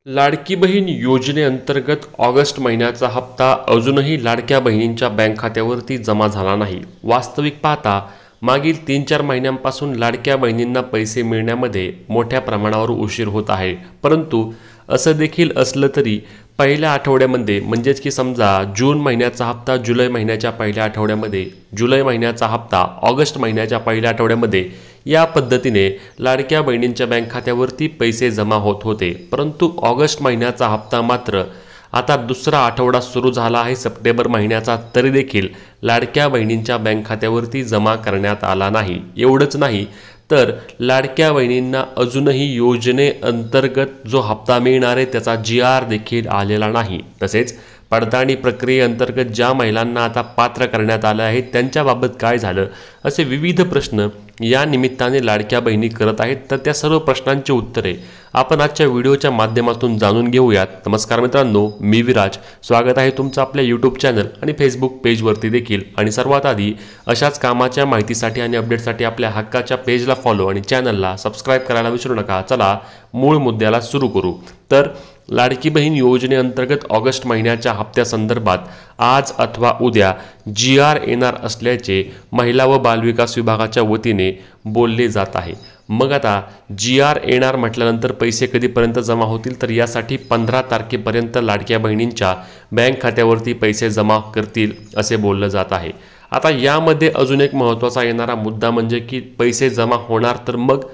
लाडकी बहीण योजनेअंतर्गत ऑगस्ट महिन्याचा हप्ता अजूनही लाडक्या बहिणींच्या बँक खात्यावरती जमा झाला नाही। वास्तविक पाहता मागील 3-4 महिन्यांपासून लाडक्या बहिणींना पैसे मिळण्यामध्ये मोठ्या प्रमाणावर उशीर होत आहे। परंतु असं देखील असलं तरी पहिल्या आठवड्यामध्ये म्हणजेच की समजा जून महिन्याचा हप्ता जुलै महिन्याच्या पहिल्या आठवड्यामध्ये, जुलै महिन्याचा हप्ता ऑगस्ट महिन्याच्या पहिल्या आठवड्यामध्ये या पद्धतीने लाडक्या बहिणींच्या बँक खात्यावरती पैसे जमा होत होते। परंतु ऑगस्ट महिन्याचा हप्ता मात्र आता दुसरा आठवडा सुरू झाला आहे सप्टेंबर महिन्याचा, तरी देखील लाडक्या बहिणींच्या बँक खात्यावरती जमा करण्यात आला नाही। एवढंच नाही तर लाडक्या बहिणींना अजूनही योजनेअंतर्गत जो हप्ता मिळणार आहे त्याचा GR देखील आलेला नाही। तसेच पडताळणी प्रक्रियेअंतर्गत ज्या महिलांना आता पात्र करण्यात आलं आहे त्यांच्याबाबत काय झालं, असे विविध प्रश्न या निमित्ताने लाडक्या बहिणी करत आहेत। तर त्या सर्व प्रश्नांची उत्तरे आपण आजच्या व्हिडिओच्या माध्यमातून जाणून घेऊयात। नमस्कार मित्रांनो, मी विराज, स्वागत आहे तुमचं आपल्या यूट्यूब चॅनल आणि फेसबुक पेजवरती देखील। आणि सर्वात आधी अशाच कामाच्या माहितीसाठी आणि अपडेटसाठी आपल्या हक्काच्या पेजला फॉलो आणि चॅनलला सबस्क्राईब करायला विसरू नका। चला मूळ मुद्द्याला सुरू करू। तर लाडकी बहीण योजनेअंतर्गत ऑगस्ट महिन्याच्या हप्त्यासंदर्भात आज अथवा उद्या GR येणार असल्याचे महिला व बालविकास विभागाच्या वतीने बोलले जात आहे। मग आता GR येणार म्हटल्यानंतर पैसे कधीपर्यंत जमा होतील, तर यासाठी 15 तारखेपर्यंत लाडक्या बहिणींच्या बँक खात्यावरती पैसे जमा करतील असे बोललं जात आहे। आता यामध्ये अजून एक महत्त्वाचा येणारा मुद्दा म्हणजे की पैसे जमा होणार, तर मग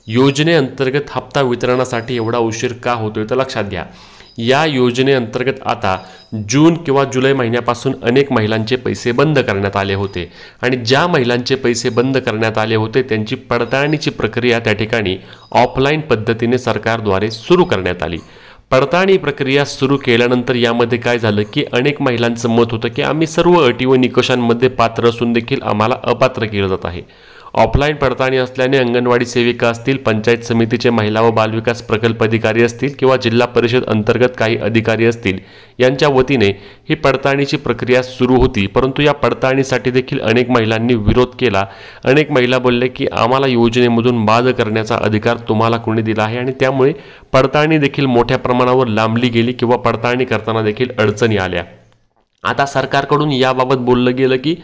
योजनेअंतर्गत हप्ता वितरणासाठी एवढा उशीर का होतोय, तर लक्षात घ्या या योजनेअंतर्गत आता जून किंवा जुलै महिन्यापासून अनेक महिलांचे पैसे बंद करण्यात आले होते आणि ज्या महिलांचे पैसे बंद करण्यात आले होते त्यांची पडताळणीची प्रक्रिया त्या ठिकाणी ऑफलाईन पद्धतीने सरकारद्वारे सुरू करण्यात आली। पडताळणी प्रक्रिया सुरू केल्यानंतर यामध्ये काय झालं की अनेक महिलांचं मत होतं की आम्ही सर्व अटी व निकषांमध्ये पात्र असून देखील आम्हाला अपात्र केलं जात आहे। ऑफलाईन पडताळणी असल्याने अंगणवाडी सेविका असतील, पंचायत समितीचे महिला व बालविकास प्रकल्प अधिकारी असतील किंवा जिल्हा परिषद अंतर्गत काही अधिकारी असतील यांच्या वतीने ही पडताळणीची प्रक्रिया सुरू होती। परंतु या पडताळणीसाठी देखील अनेक महिलांनी विरोध केला। अनेक महिला बोलले की आम्हाला योजनेमधून बाद करण्याचा अधिकार तुम्हाला कोणी दिला आहे आणि त्यामुळे पडताळणी देखील मोठ्या प्रमाणावर लांबली गेली किंवा पडताळणी करताना देखील अडचणी आल्या। आता सरकारकडून याबाबत बोललं गेलं की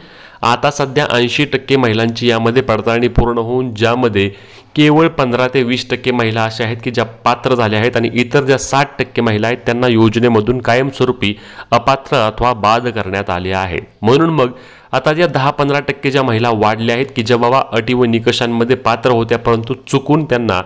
आता सध्या 80% महिलांची यामध्ये पडताळणी पूर्ण होऊन ज्यामध्ये केवळ 15 ते 20% महिला अशा आहेत की ज्या पात्र झाल्या आहेत आणि इतर ज्या 60% महिला आहेत त्यांना योजनेमधून कायमस्वरूपी अपात्र अथवा बाद करण्यात आले आहे। म्हणून मग आता ज्या 10-15% ज्या महिला वाढल्या आहेत की ज्या बाबा अटी व निकषांमध्ये पात्र होत्या परंतु चुकून त्यांना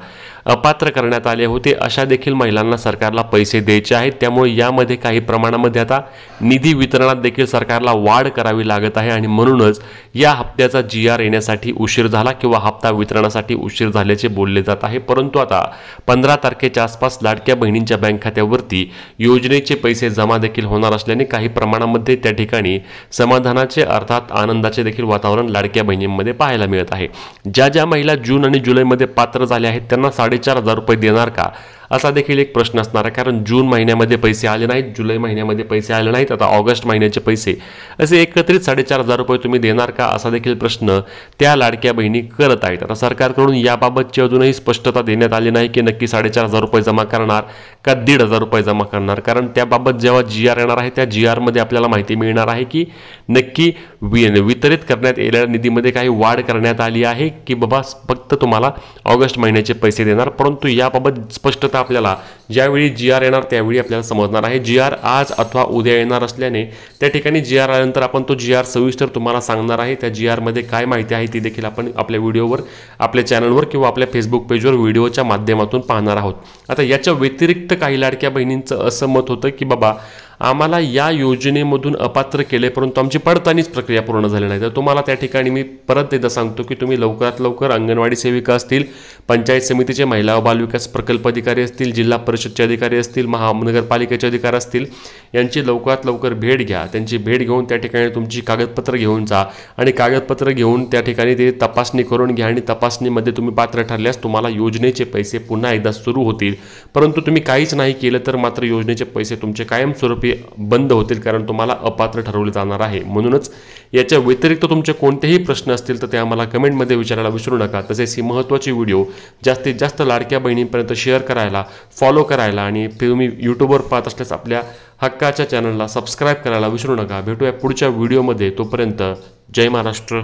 अपात्र करण्यात आले होते, अशा देखील महिलांना सरकारला पैसे द्यायचे आहेत। त्यामुळे यामध्ये काही प्रमाणामध्ये आता निधी वितरणात देखील सरकारला वाढ करावी लागत आहे आणि म्हणूनच या हप्त्याचा GR येण्यासाठी उशीर झाला किंवा हप्ता वितरणासाठी उशीर झाल्याचे बोलले जात आहे। परंतु आता 15 तारखेच्या आसपास लाडक्या बहिणींच्या बँक खात्यावरती योजनेचे पैसे जमा देखील होणार असल्याने काही प्रमाणामध्ये त्या ठिकाणी समाधानाचे अर्थात आनंदाचे देखील वातावरण लाडक्या बहिणींमध्ये पाहायला मिळत आहे। ज्या ज्या महिला जून आणि जुलैमध्ये पात्र झाल्या आहेत त्यांना 4,500 रुपये देणार का, असा देखील एक प्रश्न असणार आहे। कारण जून महिन्यामध्ये पैसे आले नाहीत, जुलै महिन्यामध्ये पैसे आले नाहीत, आता ऑगस्ट महिन्याचे पैसे असे एकत्रित 4,500 रुपये तुम्ही देणार का, असा देखील प्रश्न त्या लाडक्या बहिणी करत आहेत। आता सरकारकडून याबाबतची अजूनही स्पष्टता देण्यात आली नाही की नक्की 4,500 रुपये जमा करणार का 1,500 रुपये जमा करणार, कारण त्याबाबत जेव्हा GR येणार आहे त्या GR मध्ये आपल्याला माहिती मिळणार आहे की नक्की वितरित करण्यात येणाऱ्या निधीमध्ये काही वाढ करण्यात आली आहे की बाबा फक्त तुम्हाला ऑगस्ट महिन्याचे पैसे देणार। परंतु याबाबत स्पष्टता आपल्याला ज्यावेळी GR येणार त्यावेळी आपल्याला समजणार आहे। GR आज अथवा उद्या येणार असल्याने त्या ठिकाणी GR आल्यानंतर आपण तो GR सविस्तर तुम्हाला सांगणार आहे। त्या GR मध्ये काय माहिती आहे ती देखील आपण आपल्या व्हिडिओवर, आपल्या चॅनलवर किंवा आपल्या फेसबुक पेजवर व्हिडिओच्या माध्यमातून पाहणार आहोत। आता याच्या व्यतिरिक्त काही लाडक्या बहिणींचं असं मत होतं की बाबा आम्हाला या योजनेमधून अपात्र केले परंतु आमची पडताळणीच प्रक्रिया पूर्ण झाली नाही। तर तुम्हाला त्या ठिकाणी मी परत एकदा सांगतो की तुम्ही लवकरात लवकर अंगणवाडी सेविका असतील, पंचायत समितीचे महिला व बालविकास प्रकल्प अधिकारी असतील, जिल्हा परिषदचे अधिकारी असतील, महानगरपालिकेचे अधिकारी असतील यांची लवकरात लवकर भेट घ्या। त्यांची भेट घेऊन त्या ठिकाणी तुमची कागदपत्र घेऊन जा आणि कागदपत्र घेऊन त्या ठिकाणी ते तपासणी करून घ्या आणि तपासणीमध्ये तुम्ही पात्र ठरल्यास तुम्हाला योजनेचे पैसे पुन्हा एकदा सुरू होतील। परंतु तुम्ही काहीच नाही केलं तर मात्र योजनेचे पैसे तुमचे कायमस्वरूपी कायमस्वरूपी बंद होतील, कारण तुम्हाला अपात्र ठरवले जाणार आहे. म्हणूनच याच्या व्यतिरिक्त तुमचे कोणतेही प्रश्न असतील तर ते आम्हाला कमेंटमध्ये विचारायला विसरू नका. तसेच ही महत्त्वाची व्हिडिओ जास्तीत जास्त लाडक्या बहिणींपर्यंत शेअर करायला, फॉलो करायला आणि तुम्ही यूट्यूबवर पाहत असल्यास आपल्या हक्काच्या चॅनलला सबस्क्राईब करायला विसरू नका. भेटूया पुढच्या व्हिडिओमध्ये. तोपर्यंत जय महाराष्ट्र.